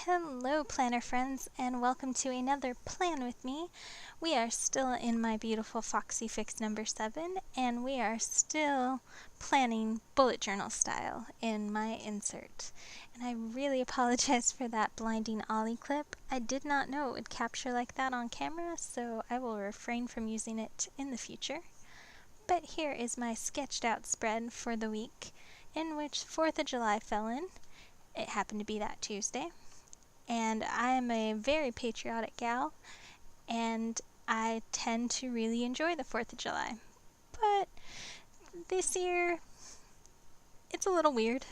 Hello planner friends, and welcome to another plan with me. We are still in my beautiful Foxy Fix number 7, and we are still planning bullet journal style in my insert. And I really apologize for that blinding ollie clip. I did not know it would capture like that on camera, so I will refrain from using it in the future. But here is my sketched out spread for the week, in which 4th of July fell in. It happened to be that Tuesday. And I'm a very patriotic gal, and I tend to really enjoy the 4th of July. But this year, it's a little weird.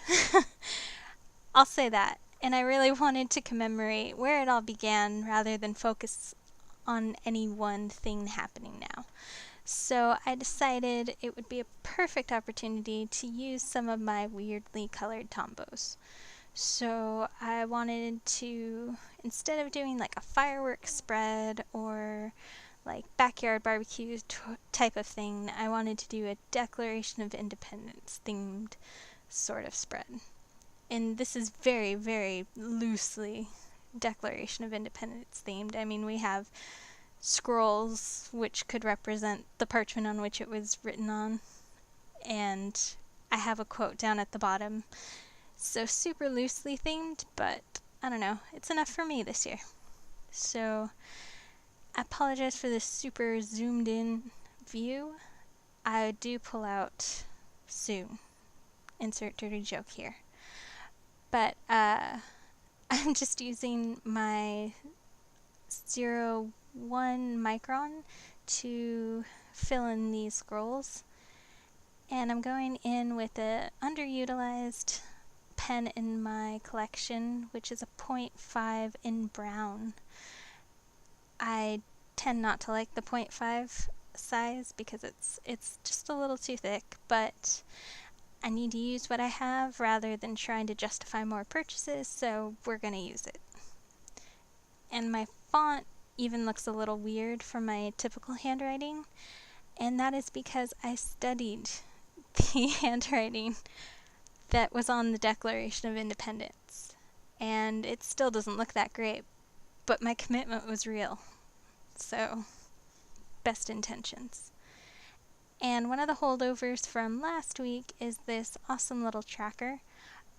I'll say that. And I really wanted to commemorate where it all began rather than focus on any one thing happening now. So I decided it would be a perfect opportunity to use some of my weirdly colored Tombows. So I wanted to, instead of doing like a fireworks spread or like backyard barbecue type of thing, I wanted to do a Declaration of Independence themed sort of spread. And this is very, very loosely Declaration of Independence themed. I mean, we have scrolls which could represent the parchment on which it was written on, and I have a quote down at the bottom. So super loosely themed, but I don't know, it's enough for me this year. So I apologize for this super zoomed in view. I do pull out soon. Insert dirty joke here. But I'm just using my 0.1 micron to fill in these scrolls. And I'm going in with an underutilized pen in my collection, which is a 0.5 in brown. I tend not to like the 0.5 size because it's just a little too thick, but I need to use what I have rather than trying to justify more purchases, so we're going to use it. And my font even looks a little weird for my typical handwriting, and that is because I studied the handwriting that was on the Declaration of Independence, and it still doesn't look that great, but my commitment was real, so best intentions. And one of the holdovers from last week is this awesome little tracker,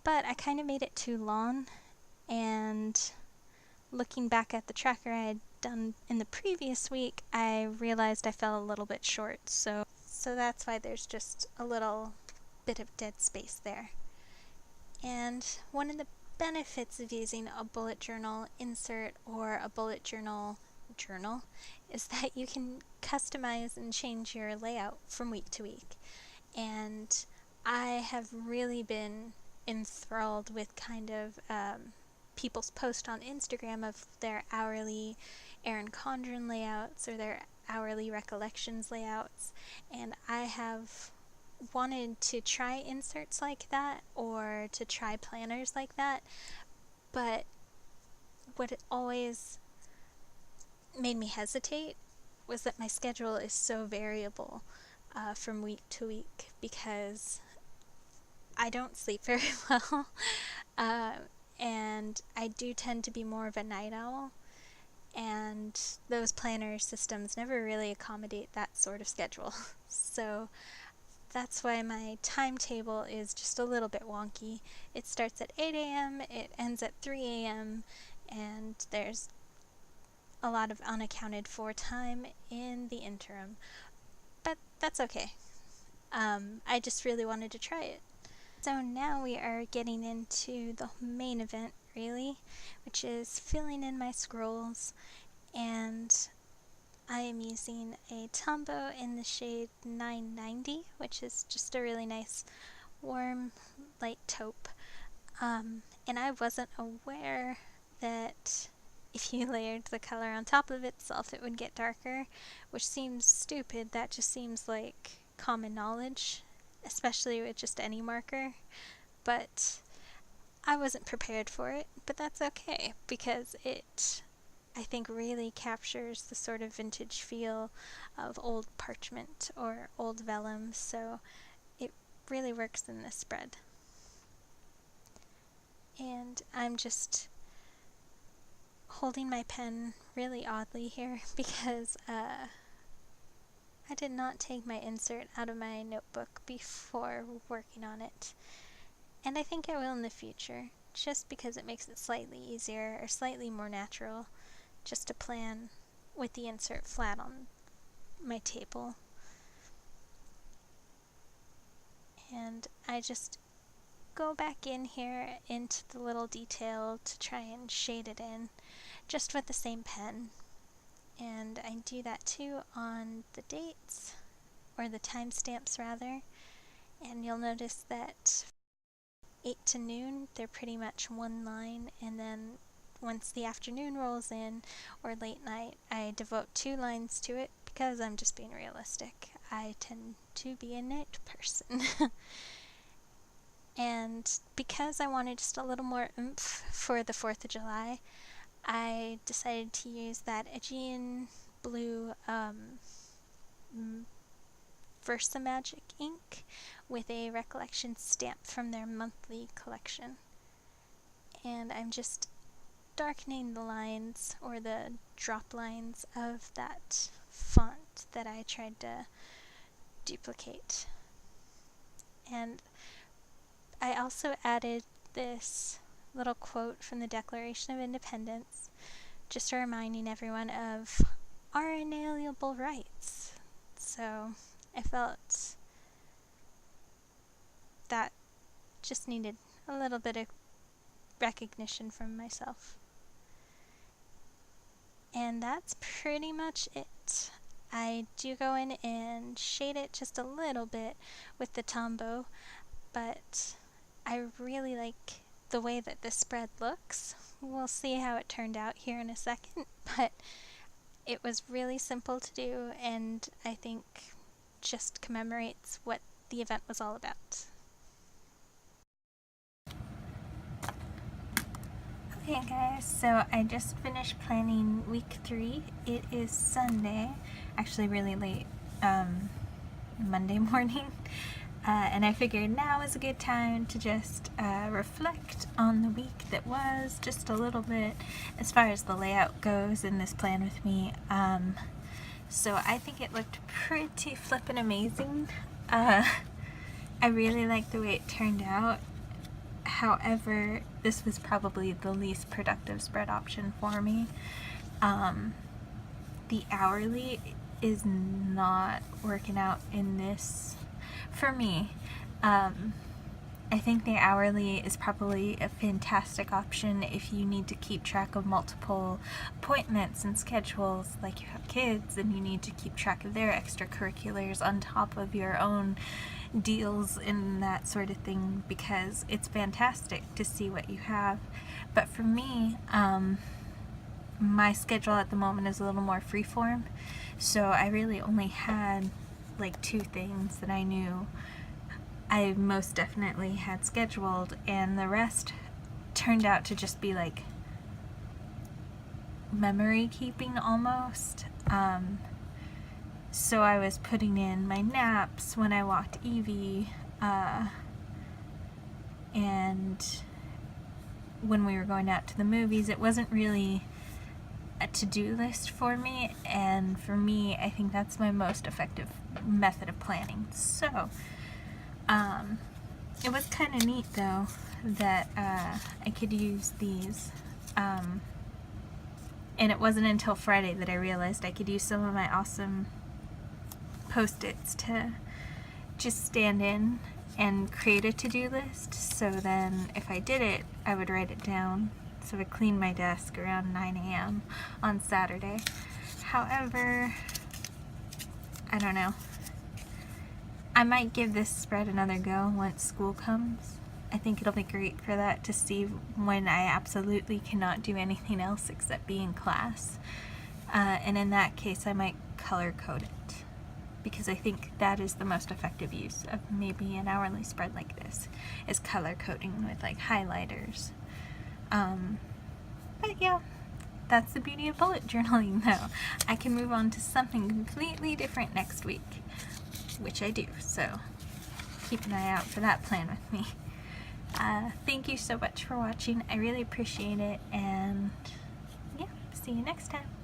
but I kind of made it too long, and looking back at the tracker I had done in the previous week, I realized I fell a little bit short, so that's why there's just a little bit of dead space there. And one of the benefits of using a bullet journal insert or a bullet journal is that you can customize and change your layout from week to week. And I have really been enthralled with kind of people's posts on Instagram of their hourly Erin Condren layouts or their hourly recollections layouts, and I have wanted to try inserts like that or to try planners like that, but what it always made me hesitate was that my schedule is so variable from week to week because I don't sleep very well, and I do tend to be more of a night owl, and those planner systems never really accommodate that sort of schedule. So that's why my timetable is just a little bit wonky. It starts at 8 a.m., it ends at 3 a.m., and there's a lot of unaccounted for time in the interim. But that's okay. I just really wanted to try it. So now we are getting into the main event, really, which is filling in my scrolls, and I am using a Towbow in the shade 990, which is just a really nice warm light taupe. And I wasn't aware that if you layered the color on top of itself it would get darker, which seems stupid. That just seems like common knowledge, especially with just any marker. But I wasn't prepared for it, but that's okay because it, I think, really captures the sort of vintage feel of old parchment or old vellum, so it really works in this spread. And I'm just holding my pen really oddly here because I did not take my insert out of my notebook before working on it. And I think I will in the future, just because it makes it slightly easier or slightly more natural just to plan with the insert flat on my table. And I just go back in here into the little detail to try and shade it in just with the same pen. And I do that too on the dates, or the timestamps rather, and you'll notice that 8 to noon, they're pretty much one line, and then once the afternoon rolls in, or late night, I devote 2 lines to it because I'm just being realistic. I tend to be a night person. And because I wanted just a little more oomph for the 4th of July, I decided to use that Aegean blue Versa Magic ink with a recollection stamp from their monthly collection. And I'm just darkening the lines, or the drop lines, of that font that I tried to duplicate. And I also added this little quote from the Declaration of Independence, just reminding everyone of our inalienable rights. So I felt that just needed a little bit of recognition from myself. And that's pretty much it. I do go in and shade it just a little bit with the Tombow, but I really like the way that this spread looks. We'll see how it turned out here in a second, but it was really simple to do, and I think just commemorates what the event was all about. Okay guys, so I just finished planning week 3. It is Sunday, actually really late Monday morning, and I figured now is a good time to just reflect on the week that was, just a little bit as far as the layout goes in this plan with me. So I think it looked pretty flippin' amazing. I really like the way it turned out. However, this was probably the least productive spread option for me. The hourly is not working out in this for me. I think the hourly is probably a fantastic option if you need to keep track of multiple appointments and schedules, like you have kids and you need to keep track of their extracurriculars on top of your own deals and that sort of thing, because it's fantastic to see what you have. But for me, my schedule at the moment is a little more freeform, so I really only had like 2 things that I knew I most definitely had scheduled, and the rest turned out to just be like memory keeping almost. So I was putting in my naps when I walked Evie, and when we were going out to the movies. It wasn't really a to-do list for me, and for me, I think that's my most effective method of planning. So it was kind of neat though that I could use these, and it wasn't until Friday that I realized I could use some of my awesome Post-its to just stand in and create a to-do list, so then if I did it, I would write it down. So I cleaned my desk around 9 a.m. on Saturday. However, I don't know. I might give this spread another go once school comes. I think it'll be great for that, to see when I absolutely cannot do anything else except be in class. And in that case, I might color code it, because I think that is the most effective use of maybe an hourly spread like this, is color coding with like highlighters. But yeah, that's the beauty of bullet journaling though. I can move on to something completely different next week, which I do, so keep an eye out for that plan with me. Thank you so much for watching. I really appreciate it, and yeah. See you next time.